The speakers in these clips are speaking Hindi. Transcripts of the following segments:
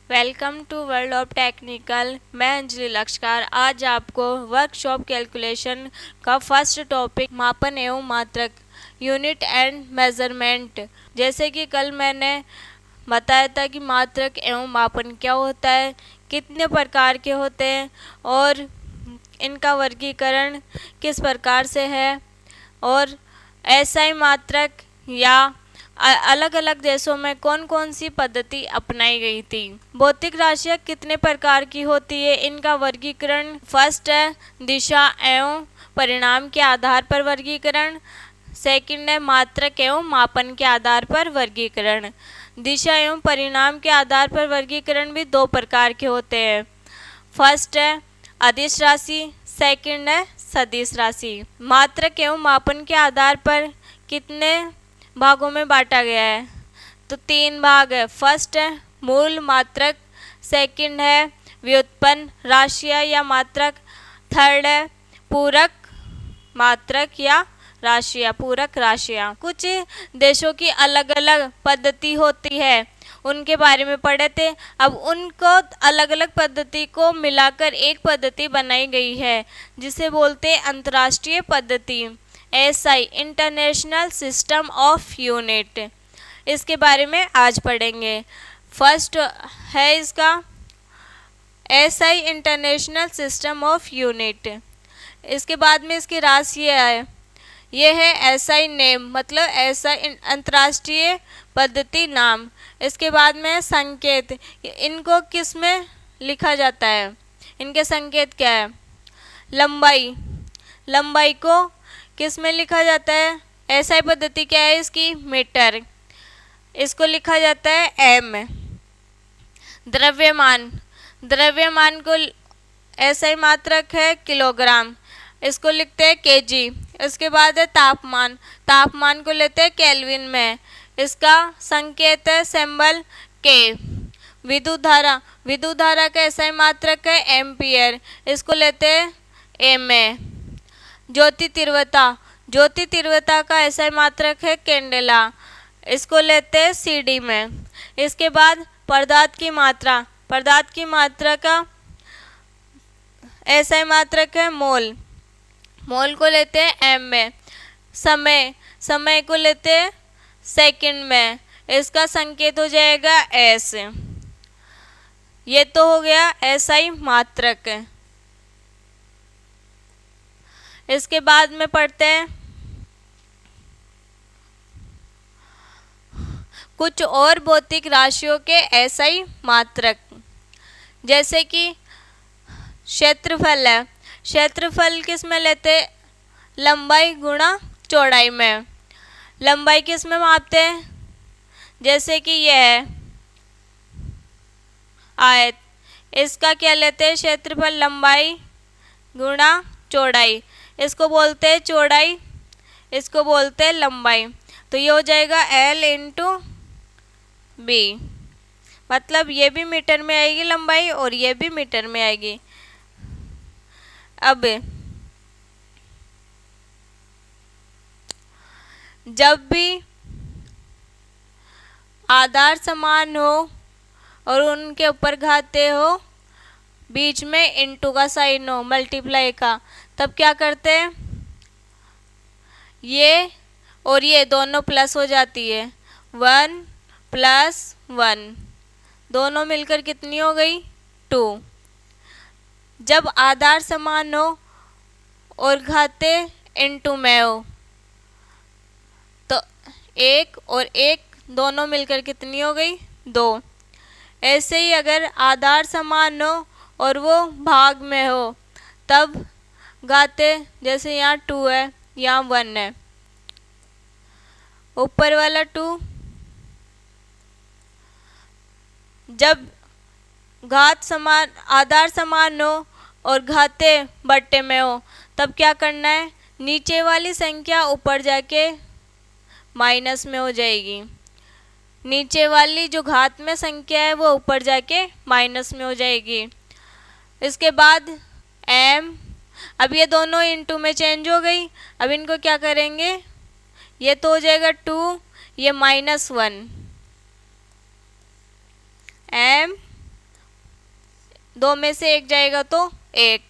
Welcome to world of technical. मैं अंजलि लक्ष्कार आज आपको वर्कशॉप कैलकुलेशन का फर्स्ट टॉपिक मापन एवं मात्रक यूनिट एंड मेजरमेंट। जैसे कि कल मैंने बताया था कि मात्रक एवं मापन क्या होता है, कितने प्रकार के होते हैं और इनका वर्गीकरण किस प्रकार से है, और एसआई मात्रक या अलग अलग देशों में कौन कौन सी पद्धति अपनाई गई थी। भौतिक राशियाँ कितने प्रकार की होती है, इनका वर्गीकरण फर्स्ट है दिशा एवं परिणाम के आधार पर वर्गीकरण, सेकंड है मात्रक एवं मापन के आधार पर वर्गीकरण। दिशा एवं परिणाम के आधार पर वर्गीकरण भी दो प्रकार के होते हैं, फर्स्ट है अदिश राशि, सेकंड है सदिश राशि। मात्रक एवं मापन के आधार पर कितने भागों में बांटा गया है, तो तीन भाग है। फर्स्ट है मूल मात्रक, सेकंड है व्युत्पन्न राशियाँ या मात्रक, थर्ड है पूरक मात्रक या राशियाँ, पूरक राशियाँ। कुछ देशों की अलग अलग पद्धति होती है, उनके बारे में पढ़े थे। अब उनको अलग अलग पद्धति को मिलाकर एक पद्धति बनाई गई है जिसे बोलते हैं अंतर्राष्ट्रीय पद्धति, SI international system of unit. इसके बारे में आज पढ़ेंगे। फर्स्ट है इसका SI international system of unit. इसके बाद में इसकी राशियाँ है, ये है एसआई नेम, मतलब एसआई अंतर्राष्ट्रीय पद्धति नाम। इसके बाद में संकेत, इनको किस में लिखा जाता है, इनके संकेत क्या है। लंबाई, लंबाई को किस में लिखा जाता है, एसआई पद्धति क्या है इसकी, मीटर, इसको लिखा जाता है एम। द्रव्यमान, द्रव्यमान को एसआई मात्रक है किलोग्राम, इसको लिखते हैं केजी। इसके बाद है तापमान, तापमान को लेते हैं केल्विन में, इसका संकेत है सिंबल के। विद्युत धारा, विद्युत धारा का एसआई मात्रक है एम्पियर, इसको लेते हैं एम में। ज्योति तीव्रता, ज्योति तीव्रता का एसआई मात्रक है कैंडेला, इसको लेते हैं सीडी में। इसके बाद पदार्थ की मात्रा, पदार्थ की मात्रा का एसआई मात्रक है मोल, मोल को लेते हैं एम में। समय, समय को लेते हैं सेकंड में, इसका संकेत हो जाएगा एस। ये तो हो गया एसआई मात्रक। इसके बाद में पढ़ते हैं कुछ और भौतिक राशियों के एसआई मात्रक, जैसे कि क्षेत्रफल है, क्षेत्रफल किस में लेते, लंबाई गुणा चौड़ाई में। लंबाई किस में मापते हैं, जैसे कि यह है आयत, इसका क्या लेते हैं क्षेत्रफल, लंबाई गुणा चौड़ाई, इसको बोलते हैं चौड़ाई, इसको बोलते हैं लंबाई। तो ये हो जाएगा L इंटू बी, मतलब ये भी मीटर में आएगी लंबाई और ये भी मीटर में आएगी। अब जब भी आधार समान हो और उनके ऊपर घाते हो, बीच में इंटू का साइन हो, मल्टीप्लाई का, तब क्या करते हैं, ये और ये दोनों प्लस हो जाती है, 1 + 1, दोनों मिलकर कितनी हो गई, 2। जब आधार समान हो और घाते इंटू में हो, तो 1 और 1 दोनों मिलकर कितनी हो गई, 2। ऐसे ही अगर आधार समान हो और वो भाग में हो, तब घाते, जैसे यहाँ 2 है, यहाँ 1 है, ऊपर वाला 2, जब घात समान, आधार समान हो और घाते बट्टे में हो, तब क्या करना है, नीचे वाली संख्या ऊपर जाके माइनस में हो जाएगी, नीचे वाली जो घात में संख्या है वो ऊपर जाके माइनस में हो जाएगी। इसके बाद m, अब ये दोनों इंटू में चेंज हो गई, अब इनको क्या करेंगे, ये तो हो जाएगा 2, ये -1, m दो में से एक जाएगा तो एक।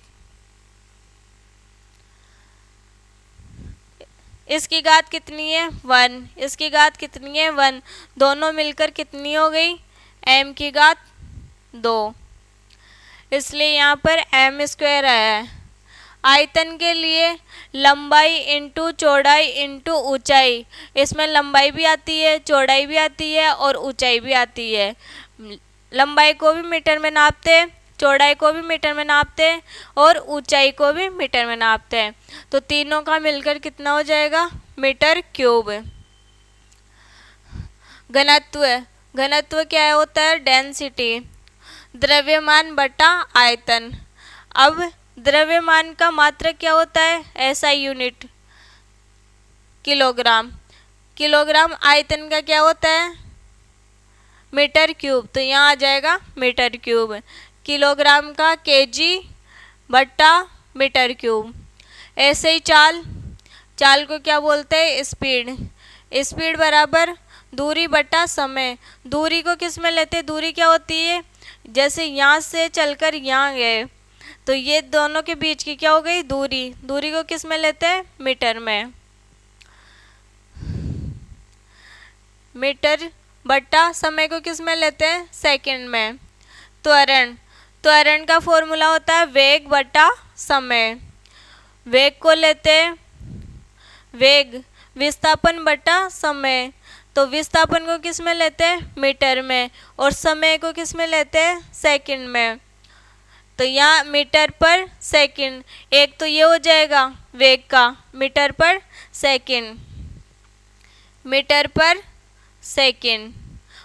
इसकी घात कितनी है 1, इसकी घात कितनी है 1, दोनों मिलकर कितनी हो गई m की घात 2, इसलिए यहाँ पर m स्क्वायर आया है। आयतन के लिए लंबाई इंटू चौड़ाई इंटू ऊंचाई, इसमें लंबाई भी आती है, चौड़ाई भी आती है और ऊंचाई भी आती है। लंबाई को भी मीटर में नापते, चौड़ाई को भी मीटर में नापते और ऊंचाई को भी मीटर में नापते हैं, तो तीनों का मिलकर कितना हो जाएगा मीटर क्यूब। घनत्व, घनत्व क्या होता है डेंसिटी, द्रव्यमान बटा आयतन। अब द्रव्यमान का मात्रक क्या होता है ऐसा यूनिट किलोग्राम, किलोग्राम आयतन का क्या होता है मीटर क्यूब, तो यहाँ आ जाएगा मीटर क्यूब। किलोग्राम का केजी बट्टा मीटर क्यूब। ऐसे ही चाल, चाल को क्या बोलते हैं स्पीड, स्पीड बराबर दूरी बट्टा समय। दूरी को किस में लेते हैं, दूरी क्या होती है जैसे यहाँ से चलकर यहाँ गए तो ये दोनों के बीच की क्या हो गई दूरी, दूरी को किस में लेते हैं मीटर में। मीटर बट्टा समय को किस में लेते हैं सेकंड में। त्वरण, त्वरण का फॉर्मूला होता है वेग बट्टा समय। वेग को लेते हैं वेग विस्थापन बट्टा समय, तो विस्थापन को किस में लेते हैं मीटर में और समय को किस में लेते हैं सेकंड में। तो यहाँ मीटर पर सेकंड, एक तो ये हो जाएगा वेग का मीटर पर सेकंड, मीटर पर सेकंड।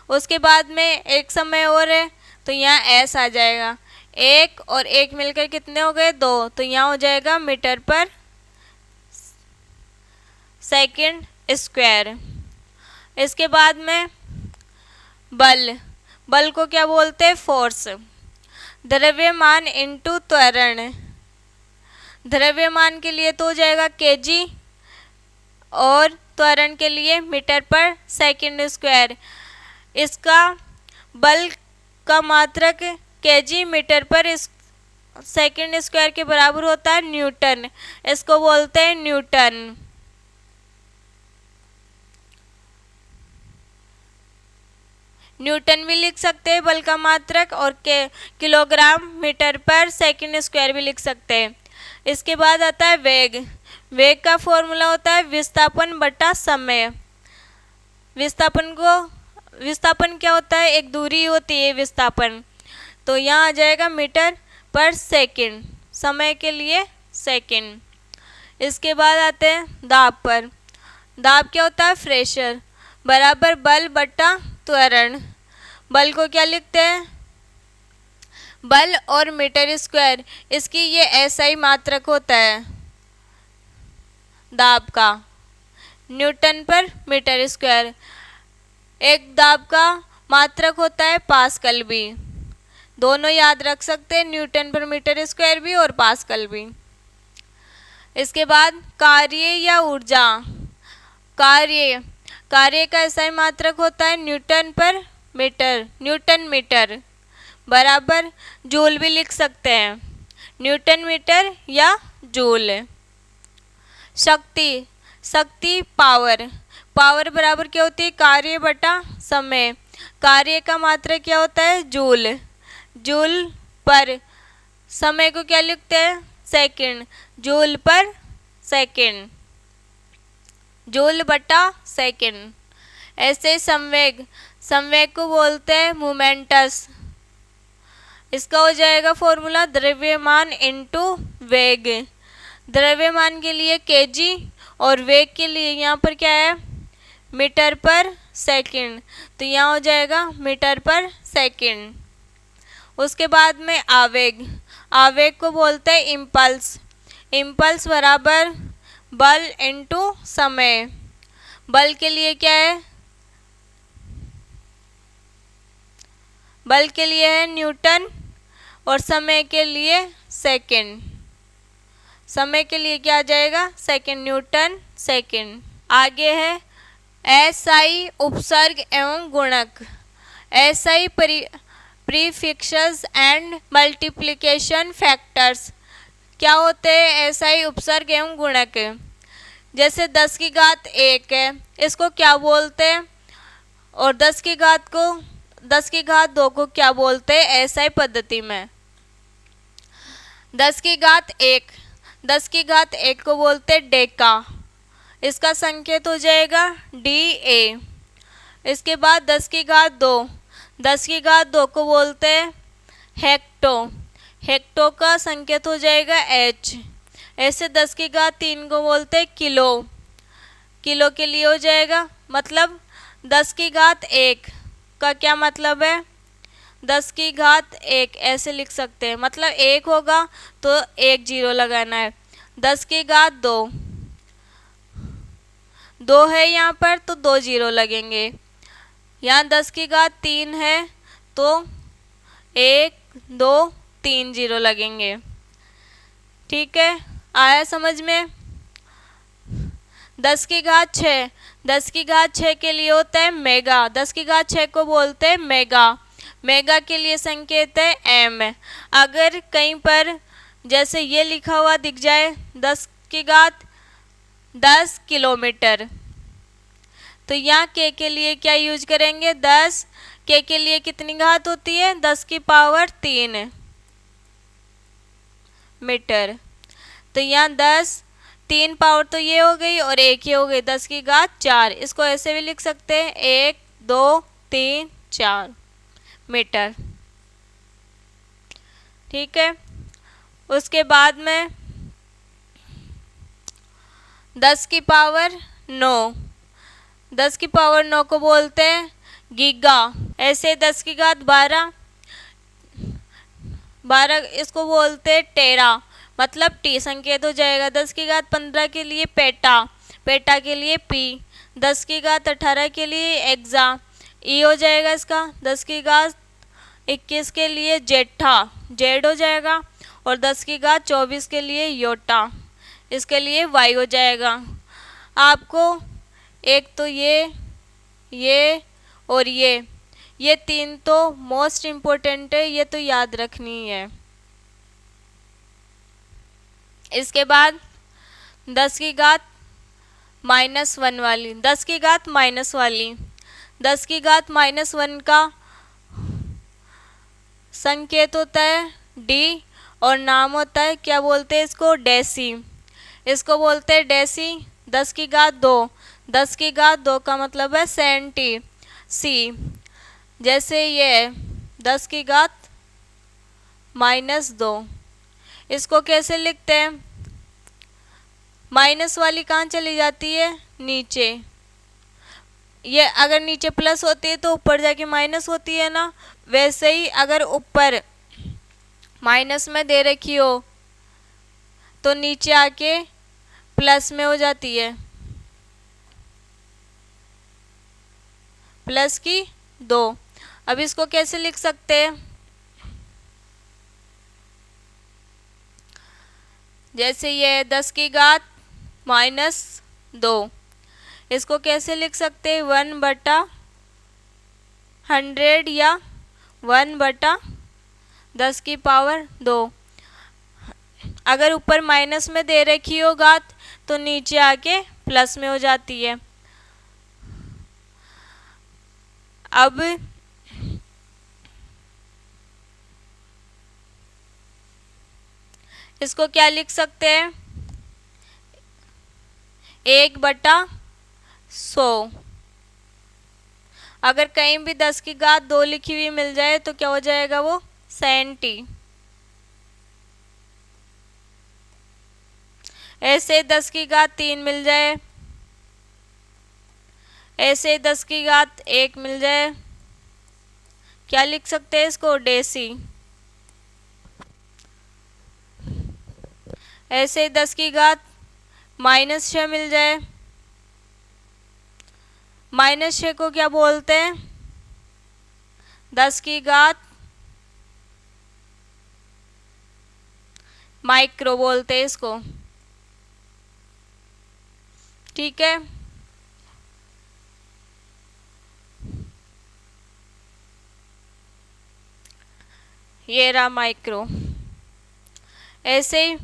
उसके बाद में एक समय और है तो यहाँ एस आ जाएगा, एक और एक मिलकर कितने हो गए 2, तो यहाँ हो जाएगा मीटर पर सेकंड स्क्वायर। इसके बाद में बल, बल को क्या बोलते हैं फोर्स। द्रव्यमान इंटू त्वरण, द्रव्यमान के लिए तो हो जाएगा केजी और त्वरण के लिए मीटर पर सेकंड स्क्वायर। इसका बल का मात्रक केजी मीटर पर सेकंड स्क्वायर के बराबर होता है न्यूटन, इसको बोलते हैं न्यूटन। न्यूटन भी लिख सकते हैं बल का मात्रक और किलोग्राम मीटर पर सेकंड स्क्वायर भी लिख सकते हैं। इसके बाद आता है वेग, वेग का फॉर्मूला होता है विस्थापन बटा समय। विस्थापन को, विस्थापन क्या होता है एक दूरी होती है विस्थापन, तो यहाँ आ जाएगा मीटर पर सेकंड, समय के लिए सेकंड। इसके बाद आते हैं दाब पर, दाब क्या होता है प्रेशर बराबर बल बटा त्वरण। बल को क्या लिखते हैं बल और मीटर स्क्वायर, इसकी ये एसआई मात्रक होता है दाब का न्यूटन पर मीटर स्क्वायर। एक दाब का मात्रक होता है पास्कल भी, दोनों याद रख सकते हैं न्यूटन पर मीटर स्क्वायर भी और पास्कल भी। इसके बाद कार्य या ऊर्जा, कार्य, कार्य का एसआई मात्रक होता है न्यूटन पर मीटर, न्यूटन मीटर बराबर जूल भी लिख सकते हैं, न्यूटन मीटर या जूल। शक्ति, शक्ति पावर, पावर बराबर क्या होती है कार्य बटा समय। कार्य का मात्रक क्या होता है जूल, जूल पर समय को क्या लिखते हैं सेकंड, जूल पर सेकंड, जूल बटा सेकंड। ऐसे संवेग, संवेग को बोलते हैं मोमेंटस, इसका हो जाएगा फॉर्मूला द्रव्यमान इंटू वेग। द्रव्यमान के लिए केजी और वेग के लिए यहाँ पर क्या है मीटर पर सेकंड, तो यहाँ हो जाएगा मीटर पर सेकंड। उसके बाद में आवेग, आवेग को बोलते हैं इम्पल्स, इम्पल्स बराबर बल इंटू समय। बल के लिए क्या है बल के लिए है न्यूटन और समय के लिए सेकंड, समय के लिए क्या आ जाएगा सेकंड, न्यूटन सेकंड। आगे है एसआई उपसर्ग एवं गुणक। SI prefixes and multiplication factors क्या होते हैं? SI उपसर्ग एवं गुणक। जैसे 10 की घात 1 है, इसको क्या बोलते हैं? और 10 की घात 2 को क्या बोलते हैं SI पद्धति में? 10 की घात 1 को बोलते हैं डेका, इसका संकेत हो जाएगा DA। इसके बाद 10 की घात 2 को बोलते हैं हेक्टो का संकेत हो जाएगा H। ऐसे 10 की घात 3 को बोलते हैं किलो के लिए हो जाएगा। मतलब 10 की घात 1 का क्या मतलब है? 10 की घात 1 ऐसे लिख सकते हैं, मतलब 1 होगा तो 1 जीरो लगाना है। 10 की घात 2 है यहाँ पर तो 2 जीरो लगेंगे। यहाँ 10 की घात 3 है तो 1 2 3 जीरो लगेंगे। ठीक है, आया समझ में? 10 की घात 6 के लिए होता है मेगा। 10 की घात 6 को बोलते हैं मेगा के लिए संकेत है M। अगर कहीं पर जैसे ये लिखा हुआ दिख जाए 10 की घात 10 किलोमीटर, तो यहाँ के लिए क्या यूज करेंगे? 10 के लिए कितनी घात होती है? 10 की पावर 3 मीटर। तो यहाँ 3 पावर तो ये हो गई और 1 ये हो गई, 10 की घात 4। इसको ऐसे भी लिख सकते हैं 1 2 3 4 मीटर। ठीक है, उसके बाद में 10 की पावर 9 को बोलते हैं गीगा। ऐसे 10 की घात 12 इसको बोलते हैं टेरा, मतलब टी संकेत हो जाएगा। 10 की घात 15 के लिए पेटा के लिए पी। 10 की घात 18 के लिए एग्जा, ई हो जाएगा इसका। 10 की घात 21 के लिए जेड हो जाएगा। और 10 की घात 24 के लिए योटा, इसके लिए वाई हो जाएगा। आपको एक तो ये और ये 3 तो मोस्ट इम्पोर्टेंट है, ये तो याद रखनी है। इसके बाद 10 की घात -1 वाली, 10 की घात -1 का संकेत होता है डी और नाम होता है, क्या बोलते हैं इसको? डेसी। इसको बोलते हैं डेसी। 10 की घात 2 का मतलब है सेंटी, सी। जैसे ये 10 की घात -2, इसको कैसे लिखते हैं? माइनस वाली कहाँ चली जाती है? नीचे। ये अगर नीचे प्लस होती है तो ऊपर जाके माइनस होती है ना, वैसे ही अगर ऊपर माइनस में दे रखी हो तो नीचे आके प्लस में हो जाती है, प्लस की 2। अब इसको कैसे लिख सकते हैं? जैसे ये 10 की घात -2, इसको कैसे लिख सकते हैं? 1/100 या 1/10 की पावर 2। अगर ऊपर माइनस में दे रखी हो घात तो नीचे आके प्लस में हो जाती है। अब इसको क्या लिख सकते हैं? 1/100। अगर कहीं भी 10 की घात 2 लिखी हुई मिल जाए तो क्या हो जाएगा? वो सेंटी। ऐसे 10 की घात 3 मिल जाए, ऐसे 10 की घात 1 मिल जाए, क्या लिख सकते हैं इसको? डेसी। ऐसे 10 की घात -6 मिल जाए, -6 को क्या बोलते हैं? 10 की घात माइक्रो बोलते हैं इसको। ठीक है, ये रहा माइक्रो। ऐसे ही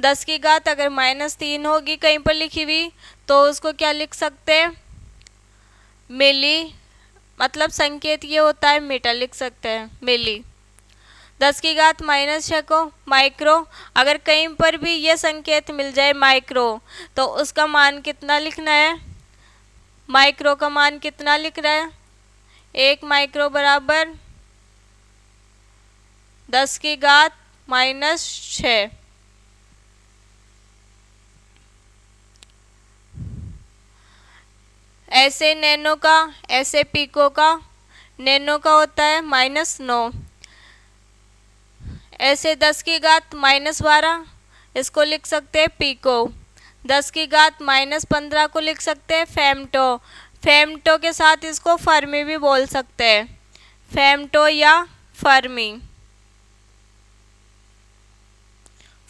10 की घात अगर -3 होगी कहीं पर लिखी हुई तो उसको क्या लिख सकते हैं, मिली, मतलब संकेत ये होता है मीटर, लिख सकते हैं मिली। 10 की घात -6 को माइक्रो, अगर कहीं पर भी ये संकेत मिल जाए माइक्रो तो उसका मान कितना लिखना है, माइक्रो का मान कितना लिख रहा है, 1 माइक्रो बराबर 10 की घात -6। ऐसे नैनो का, ऐसे पिको का, नैनो का होता है -9। ऐसे 10 की घात -12 इसको लिख सकते हैं पिको। 10 की घात -15 को लिख सकते हैं फेमटो। फेमटो के साथ इसको फर्मी भी बोल सकते हैं, फेमटो या फर्मी,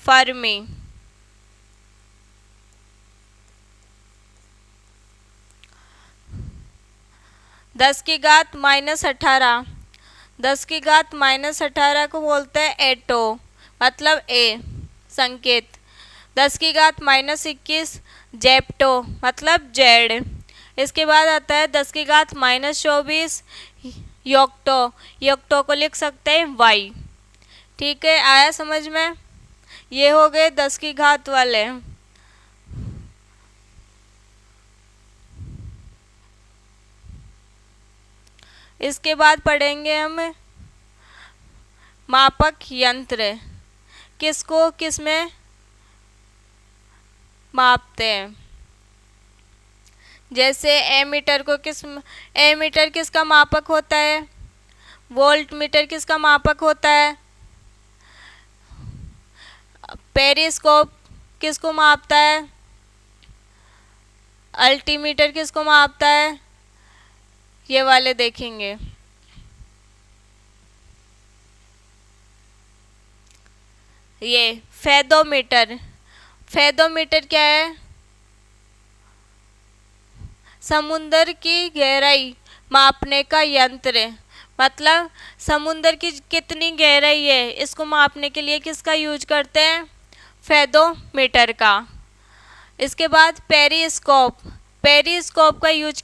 फर्मी। 10 की घात -18, 10 की घात -18 को बोलते हैं एटो, मतलब ए संकेत। 10 की घात -21 जेप्टो, मतलब जेड। इसके बाद आता है 10 की घात -24 योक्टो, योक्टो को लिख सकते हैं वाई। ठीक है, आया समझ में। ये हो गए 10 की घात वाले। इसके बाद पढ़ेंगे हम मापक यंत्र, किसको किस में मापते हैं। जैसे एमीटर को एमीटर किसका मापक होता है, वोल्ट मीटर किसका मापक होता है, पेरिस्कोप किसको मापता है, अल्टीमीटर किसको मापता है, ये वाले देखेंगे। ये फेदोमीटर, फेदोमीटर क्या है, समुद्र की गहराई मापने का यंत्र, मतलब समुद्र की कितनी गहराई है इसको मापने के लिए किसका यूज करते हैं, फेदोमीटर का। इसके बाद पेरिस्कोप, पेरिस्कोप का यूज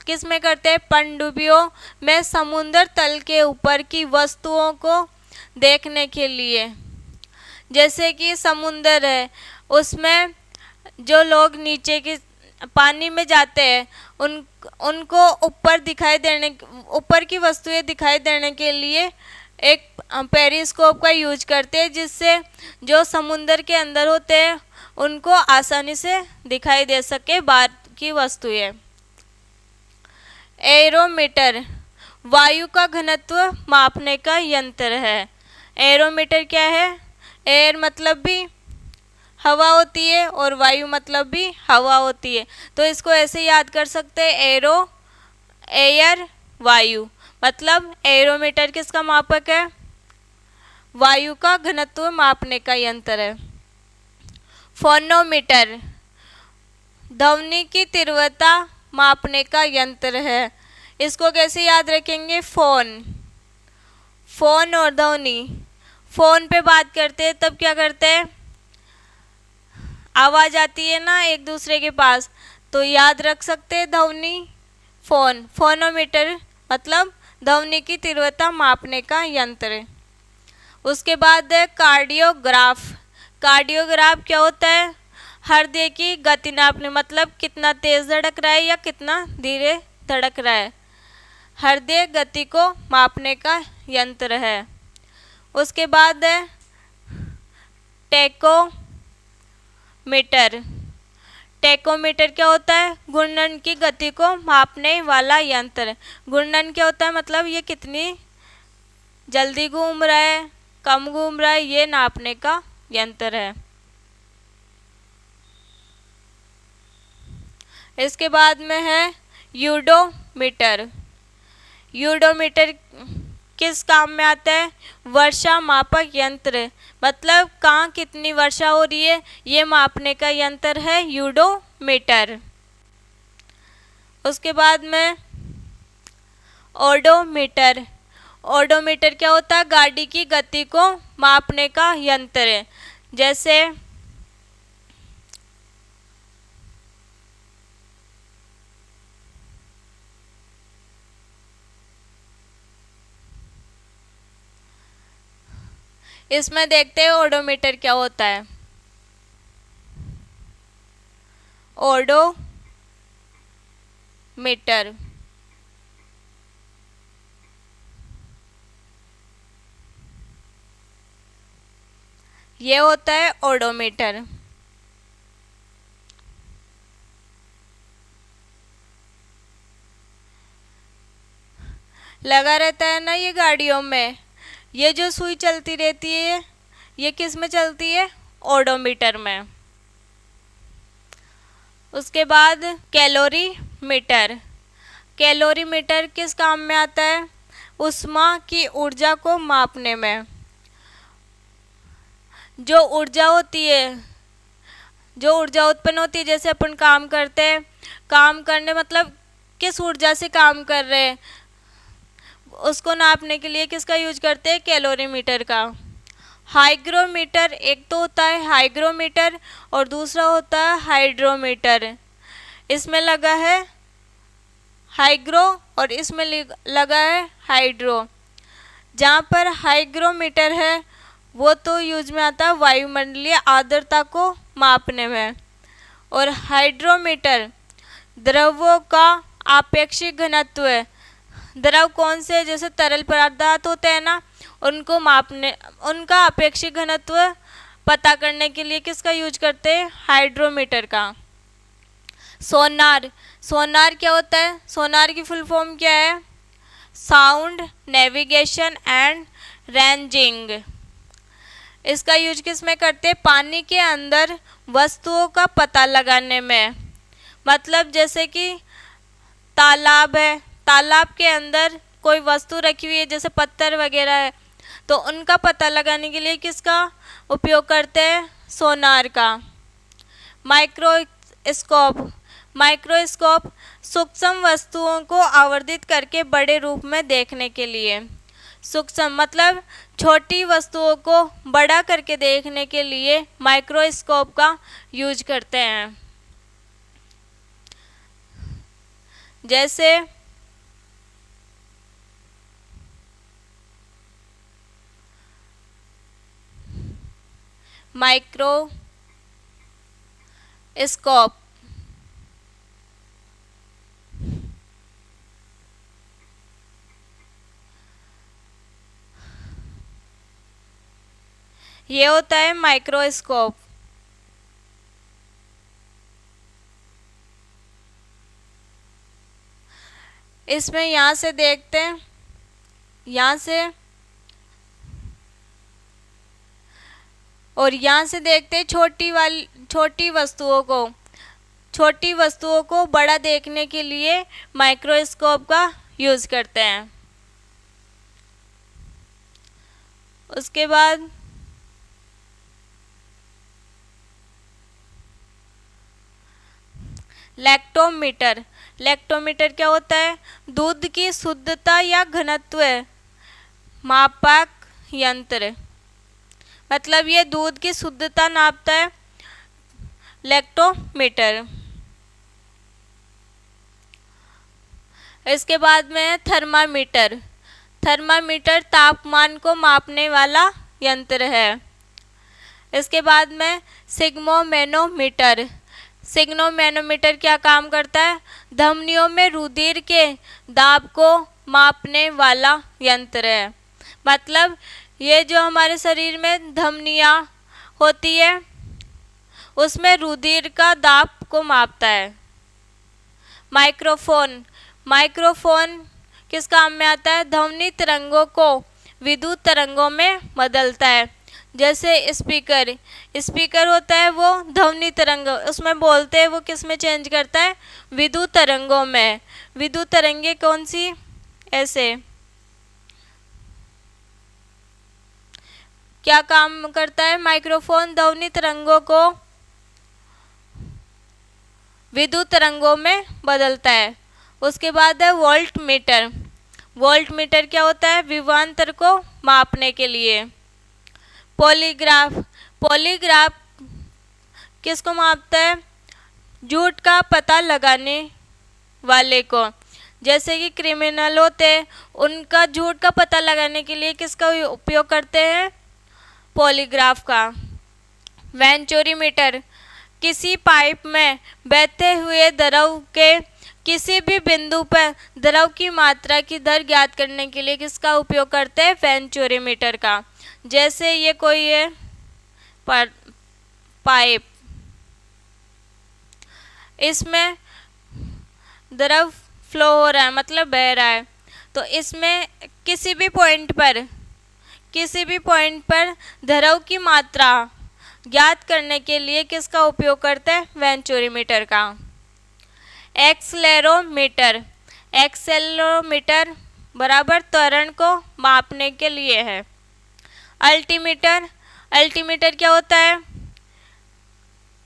किस में करते हैं, पनडुब्बियों में समुद्र तल के ऊपर की वस्तुओं को देखने के लिए। जैसे कि समुद्र है, उसमें जो लोग नीचे की पानी में जाते हैं उनको ऊपर की वस्तुएं दिखाई देने के लिए एक पेरिस्कोप का यूज करते हैं, जिससे जो समुद्र के अंदर होते हैं उनको आसानी से दिखाई दे सके बाहर की वस्तुएं। एरोमीटर वायु का घनत्व मापने का यंत्र है। एरोमीटर क्या है, एयर मतलब भी हवा होती है और वायु मतलब भी हवा होती है, तो इसको ऐसे याद कर सकते हैं, एरो एयर वायु, मतलब एरोमीटर किसका मापक है, वायु का घनत्व मापने का यंत्र है। फोनोमीटर ध्वनि की तीव्रता मापने का यंत्र है। इसको कैसे याद रखेंगे, फोन, फोन और ध्वनि, फोन पे बात करते हैं तब क्या करते हैं, आवाज़ आती है ना एक दूसरे के पास, तो याद रख सकते हैं ध्वनि, फोन। फोनोमीटर मतलब ध्वनि की तीव्रता मापने का यंत्र। उसके बाद है कार्डियोग्राफ, कार्डियोग्राफ क्या होता है, हृदय की गति नापने, मतलब कितना तेज धड़क रहा है या कितना धीरे धड़क रहा है, हृदय गति को मापने का यंत्र है। उसके बाद है टेकोमीटर, टेकोमीटर क्या होता है, घूर्णन की गति को मापने वाला यंत्र। घूर्णन क्या होता है, मतलब ये कितनी जल्दी घूम रहा है, कम घूम रहा है, ये नापने का यंत्र है। इसके बाद में है यूडोमीटर, यूडोमीटर किस काम में आता है, वर्षा मापक यंत्र, मतलब कहाँ कितनी वर्षा हो रही है ये मापने का यंत्र है यूडोमीटर। उसके बाद में ओडोमीटर, ओडोमीटर क्या होता है? गाड़ी की गति को मापने का यंत्र है। जैसे इसमें देखते हैं ओडोमीटर क्या होता है। ओडोमीटर ये होता है ओडोमीटर। लगा रहता है ना ये गाड़ियों में, ये जो सुई चलती रहती है ये किस में चलती है? ओडोमीटर में। उसके बाद कैलोरी मीटर। कैलोरी मीटर किस काम में आता है? ऊष्मा की ऊर्जा को मापने में। जो ऊर्जा होती है, जो ऊर्जा उत्पन्न होती है, जैसे अपन काम करते हैं, काम करने मतलब किस ऊर्जा से काम कर रहे हैं, उसको नापने के लिए किसका यूज करते हैं? कैलोरीमीटर का। हाइग्रोमीटर एक तो होता है हाइग्रोमीटर और दूसरा होता है हाइड्रोमीटर। इसमें लगा है हाइग्रो और इसमें लगा है हाइड्रो। जहाँ पर हाइग्रोमीटर है वो तो यूज में आता है वायुमंडलीय आर्द्रता को मापने में, और हाइड्रोमीटर द्रवों का आपेक्षिक घनत्व है। द्रव कौन से? जैसे तरल पदार्थ होते हैं ना, उनको मापने, उनका अपेक्षिक घनत्व पता करने के लिए किसका यूज करते हैं? हाइड्रोमीटर का। सोनार। सोनार क्या होता है? सोनार की फुल फॉर्म क्या है? Sound navigation and ranging. इसका यूज किस में करते हैं? पानी के अंदर वस्तुओं का पता लगाने में। मतलब जैसे कि तालाब है, तालाब के अंदर कोई वस्तु रखी हुई है जैसे पत्थर वगैरह है, तो उनका पता लगाने के लिए किसका उपयोग करते हैं? सोनार का। माइक्रोस्कोप। माइक्रोस्कोप सूक्ष्म वस्तुओं को आवर्धित करके बड़े रूप में देखने के लिए। सूक्ष्म मतलब छोटी वस्तुओं को बड़ा करके देखने के लिए माइक्रोस्कोप का यूज करते हैं। जैसे माइक्रोस्कोप ये होता है माइक्रोस्कोप। इसमें यहाँ से देखते हैं, यहाँ से और यहाँ से देखते हैं छोटी वस्तुओं को बड़ा देखने के लिए माइक्रोस्कोप का यूज करते हैं। उसके बाद लैक्टोमीटर। लैक्टोमीटर क्या होता है? दूध की शुद्धता या घनत्व मापक यंत्र। मतलब ये दूध की शुद्धता नापता है लैक्टोमीटर। इसके बाद में है थर्मामीटर। थर्मामीटर तापमान को मापने वाला यंत्र है। इसके बाद में सिग्मोमैनोमीटर। सिग्मोमैनोमीटर क्या काम करता है? धमनियों में रुधिर के दाब को मापने वाला यंत्र है। मतलब ये जो हमारे शरीर में धमनियाँ होती है उसमें रुधिर का दाब को मापता है। माइक्रोफोन। माइक्रोफोन किस काम में आता है? ध्वनि तरंगों को विद्युत तरंगों में बदलता है। जैसे स्पीकर होता है वो ध्वनि तरंग, उसमें बोलते हैं, वो किस में चेंज करता है? विद्युत तरंगों में। विद्युत तरंगे कौन सी? ऐसे क्या काम करता है माइक्रोफोन? ध्वनि तरंगों को विद्युत तरंगों में बदलता है। उसके बाद है वोल्ट मीटर। वोल्ट मीटर क्या होता है? विभवांतर को मापने के लिए। पॉलीग्राफ, पॉलीग्राफ किसको मापता है? झूठ का पता लगाने वाले को। जैसे कि क्रिमिनल होते हैं, उनका झूठ का पता लगाने के लिए किसका उपयोग करते हैं? पॉलीग्राफ का। वेंचुरीमीटर, किसी पाइप में बहते हुए द्रव के किसी भी बिंदु पर द्रव की मात्रा की दर ज्ञात करने के लिए किसका उपयोग करते हैं? वेंचुरीमीटर का। जैसे ये कोई है पाइप, इसमें द्रव फ्लो हो रहा है, मतलब बह रहा है, तो इसमें किसी भी पॉइंट पर द्रव की मात्रा ज्ञात करने के लिए किसका उपयोग करते हैं? वेंचुरीमीटर का। एक्सेलेरोमीटर, एक्सेलेरोमीटर बराबर त्वरण को मापने के लिए है। अल्टीमीटर, अल्टीमीटर क्या होता है?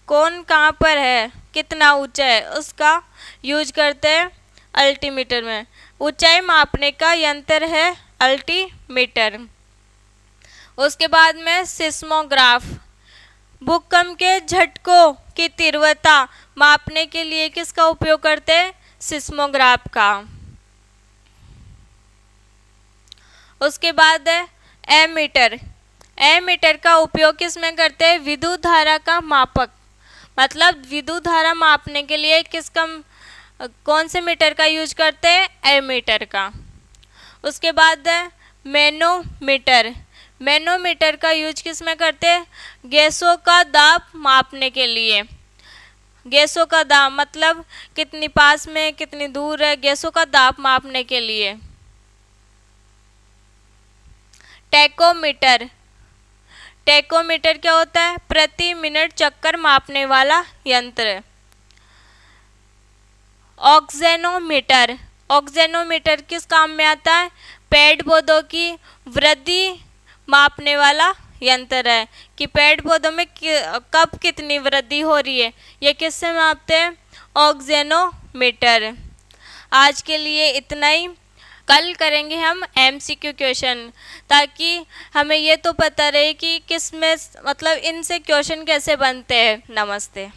कौन कहाँ पर है, कितना ऊंचा है, उसका यूज करते हैं अल्टीमीटर में। ऊंचाई मापने का यंत्र है अल्टीमीटर। उसके बाद में सिस्मोग्राफ, भूकंप के झटकों की तीव्रता मापने के लिए किसका उपयोग करते हैं? सिस्मोग्राफ का। उसके बाद है एमीटर, एमीटर का उपयोग किस में करते हैं? विद्युत धारा का मापक, मतलब विद्युत धारा मापने के लिए किसका, कौन से मीटर का यूज करते हैं? एमीटर का। उसके बाद है मैनोमीटर, मैनोमीटर का यूज किस में करते हैं? गैसों का दाब मापने के लिए। गैसों का दाब मतलब कितनी पास में कितनी दूर है, गैसों का दाब मापने के लिए। टैकोमीटर, टैकोमीटर क्या होता है? प्रति मिनट चक्कर मापने वाला यंत्र। ऑक्सेनोमीटर, ऑक्सेनोमीटर किस काम में आता है? पेड़ पौधों की वृद्धि मापने वाला यंत्र है कि पेड़ पौधों में कब कितनी वृद्धि हो रही है, ये किससे मापते हैं? ऑक्सेनोमीटर। आज के लिए इतना ही। कल करेंगे हम MCQ क्वेश्चन, ताकि हमें ये तो पता रहे कि किस में मतलब इनसे क्वेश्चन कैसे बनते हैं। नमस्ते।